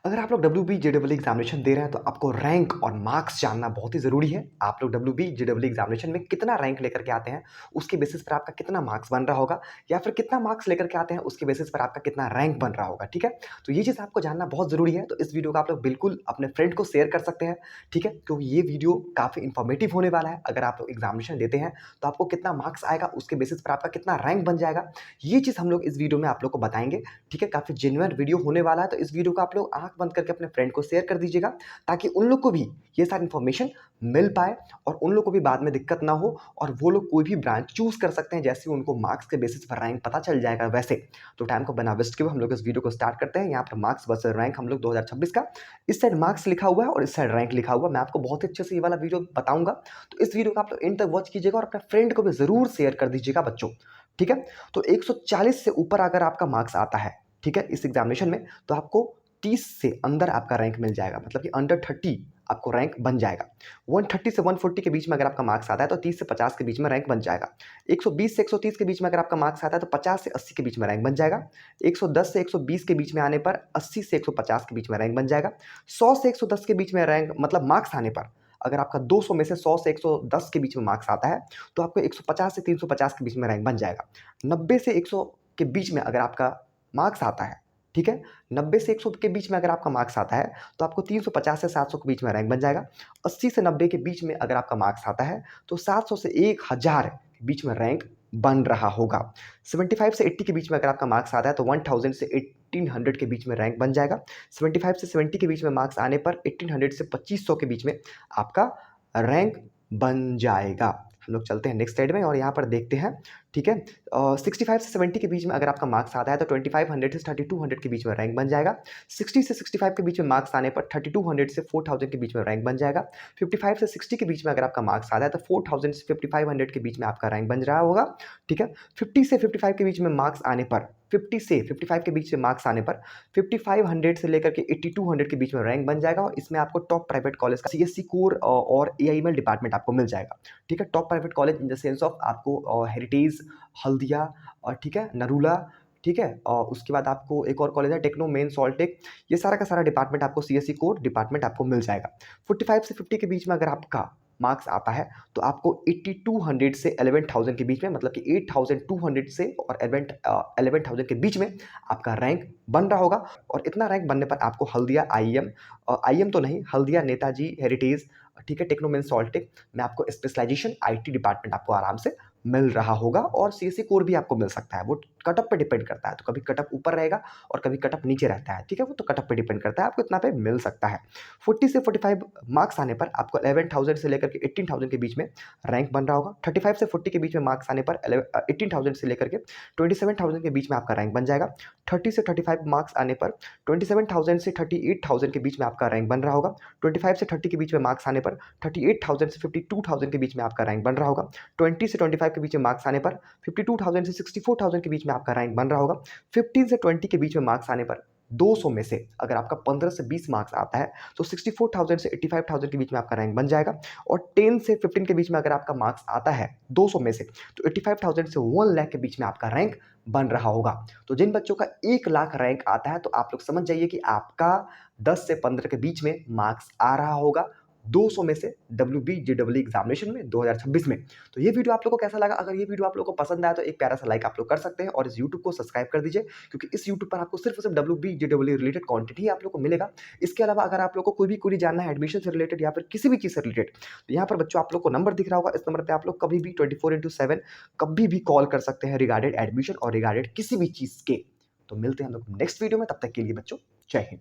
अगर आप लोग डब्ल्यूबी जेडब्ल्यू एग्जामिनेशन दे रहे हैं तो आपको रैंक और मार्क्स जानना बहुत ही ज़रूरी है। आप लोग डब्ल्यूबी जेडब्ल्यू एग्जामिनेशन में कितना रैंक लेकर के आते हैं, उसके बेसिस पर आपका कितना मार्क्स बन रहा होगा, या फिर कितना मार्क्स लेकर के आते हैं उसके बेसिस पर आपका कितना रैंक बन रहा होगा। ठीक है, तो ये चीज़ आपको जानना बहुत ज़रूरी है। तो इस वीडियो को आप लोग बिल्कुल अपने फ्रेंड को शेयर कर सकते हैं। ठीक है, क्योंकि ये वीडियो काफ़ी इंफॉर्मेटिव होने वाला है। अगर आप लोग एग्जामिनेशन देते हैं तो आपको कितना मार्क्स आएगा, उसके बेसिस पर आपका कितना रैंक बन जाएगा, ये चीज़ हम लोग इस वीडियो में आप लोग को बताएंगे। ठीक है, काफ़ी जेन्युइन वीडियो होने वाला है। तो इस वीडियो को आप लोग आंख बंद करके अपने फ्रेंड को शेयर कर दीजिएगा, ताकि उन लोग को भी ये सारी इन्फॉर्मेशन मिल पाए और उन लोग को भी बाद में दिक्कत ना हो, और वो लोग कोई भी ब्रांच चूज कर सकते हैं जैसे उनको मार्क्स के बेसिस पर रैंक पता चल जाएगा वैसे। तो टाइम को बिना वेस्ट किए हम लोग इस वीडियो को स्टार्ट करते हैं। यहाँ पर मार्क्स वर्सेस रैंक हम लोग 2026 का, इस साइड मार्क्स लिखा हुआ है और इस साइड रैंक लिखा हुआ है। मैं आपको बहुत अच्छे से ये वाला वीडियो बताऊंगा, तो इस वीडियो को आप लोग एंड तक वॉच कीजिएगा और अपने फ्रेंड को भी जरूर शेयर कर दीजिएगा बच्चों। ठीक है, तो 140 से ऊपर अगर आपका मार्क्स आता है, ठीक है, इस एग्जामिनेशन में, तो आपको 30 से अंदर आपका रैंक मिल जाएगा, मतलब कि अंडर 30 आपको रैंक बन जाएगा। 130 से 140 के बीच में अगर आपका मार्क्स आता है तो 30 से 50 के बीच में रैंक बन जाएगा। 120 से 130 के बीच में अगर आपका मार्क्स आता है तो 50 से 80 के बीच में रैंक बन जाएगा। 110 से 120 के बीच में आने पर 80 से 150 के बीच में रैंक बन जाएगा। 100 से 110 के बीच में रैंक, मतलब मार्क्स आने पर अगर आपका 200 में से 100 से 110 के बीच में मार्क्स आता है तो आपको 150 से 350 के बीच में रैंक बन जाएगा। 90 से 100 के बीच में अगर आपका मार्क्स आता है, ठीक है, 90 से 100 के बीच में अगर आपका मार्क्स आता है तो आपको 350 से 700 के बीच में रैंक बन जाएगा। 80 से 90 के बीच में अगर आपका मार्क्स आता है तो 700 से 1000 के बीच में रैंक बन रहा होगा। 75 से 80 के बीच में अगर आपका मार्क्स आता है तो 1000 से 1800 के बीच में रैंक बन जाएगा। 75 से 70 के बीच में मार्क्स आने पर 1800 से 2500 के बीच में आपका रैंक बन जाएगा। हम लोग चलते हैं नेक्स्ट स्लाइड में और यहाँ पर देखते हैं। ठीक है, 65 से 70 के बीच में अगर आपका मार्क्स आता है तो 2500 से 3200 के बीच में रैंक बन जाएगा। 60 से 65 के बीच में मार्क्स आने पर 3200 से 4000 के बीच में रैंक बन जाएगा। 55 से 60 के बीच में अगर आपका मार्क्स आता है तो 4000 से 5500 के बीच में आपका रैंक बन रहा होगा। ठीक है, 50 से 55 के बीच में मार्क्स आने पर 50 से 55 के बीच से मार्क्स आने पर 5500 से लेकर के 8200 के बीच में रैंक बन जाएगा, और इसमें आपको टॉप प्राइवेट कॉलेज का सीएससी कोर और एआईएमएल डिपार्टमेंट आपको मिल जाएगा। ठीक है, top private college in the sense of आपको हेरिटेज, हल्दिया, और ठीक है, नरूला, ठीक है, और उसके बाद आपको एक और कॉलेज है टेक्नो मेन सॉल्टेक। ये सारा का सारा डिपार्टमेंट आपको सीएससी कोर डिपार्टमेंट आपको मिल जाएगा। 45 से 50 के बीच में अगर आपका मार्क्स आता है तो आपको 8200 से 11000 के बीच में, मतलब कि 8200 से और 11000 के बीच में आपका रैंक बन रहा होगा। और इतना रैंक बनने पर आपको हल्दिया आईएम, आईएम तो नहीं, हल्दिया नेताजी हेरिटेज, ठीक है, टेक्नो मेन सॉल्टेक में आपको स्पेशलाइजेशन आईटी डिपार्टमेंट आपको आराम से मिल रहा होगा। और सीएससी कोर भी आपको मिल सकता है, वो कटअप पे डिपेंड करता है। तो कभी कटअप ऊपर रहेगा और कभी कटअप नीचे रहता है। ठीक है, वो तो कटअप पे डिपेंड करता है, आपको इतना पे मिल सकता है। 40 से 45 मार्क्स आने पर आपको 11000 से लेकर के 18000 के बीच में रैंक बन रहा होगा। 35 से 40 के बीच में मार्क्स आने पर 18000 से लेकर के 27000 के बीच में आपका रैंक बन जाएगा। 30 से 35 मार्क्स आने पर 27000 से 38000 के बीच में आपका रैंक बन रहा होगा। 25 से 30 के बीच में मार्क्स आने पर 38000 से 52000 के बीच में आपका रैंक बन रहा होगा। 20 से 25 के बीच में मार्क्स आने पर 52000 से 64000 के बीच में आपका रैंक बन रहा होगा। 15 से 20 के बीच में मार्क्स आने पर 200 में से अगर आपका 15 से 20 मार्क्स आता है तो 64000 से 85000 के बीच में आपका रैंक बन जाएगा। और 10 से 15 के बीच में अगर आपका मार्क्स आता है 200 में से तो 85000 से 1 लाख के बीच में आपका रैंक बन रहा होगा। तो जिन बच्चों का 1 लाख रैंक आता है तो आप लोग समझ जाइए कि आपका 10 से 15 के बीच में मार्क्स आ रहा होगा 200 में से डब्ल्यूबी जेडब्ल्यू एग्जामिनेशन में 2026 में। तो ये वीडियो आप लोगों को कैसा लगा? अगर ये वीडियो आप लोगों को पसंद आया तो एक प्यारा सा लाइक आप लोग कर सकते हैं और इस यूट्यूब को सब्सक्राइब कर दीजिए, क्योंकि इस यूट्यूब पर आपको सिर्फ और सिर्फ डब्ल्यूबी जेडब्ल्यू रिलेटेड कंटेंट ही आप लोग को मिलेगा। इसके अलावा अगर आप लोग को कोई भी क्वेरी जानना है एडमिशन से रिलेटेड या फिर किसी भी चीज़ से रिलेटेड, तो यहाँ पर बच्चों आप लोग को नंबर दिख रहा होगा। इस नंबर पर आप लोग कभी भी 24x7 कभी भी कॉल कर सकते हैं रिगार्डेड एडमिशन और रिगार्डेड किसी भी चीज़ के। तो मिलते हैं हम लोग नेक्स्ट वीडियो में, तब तक के लिए बच्चों जय हिंद।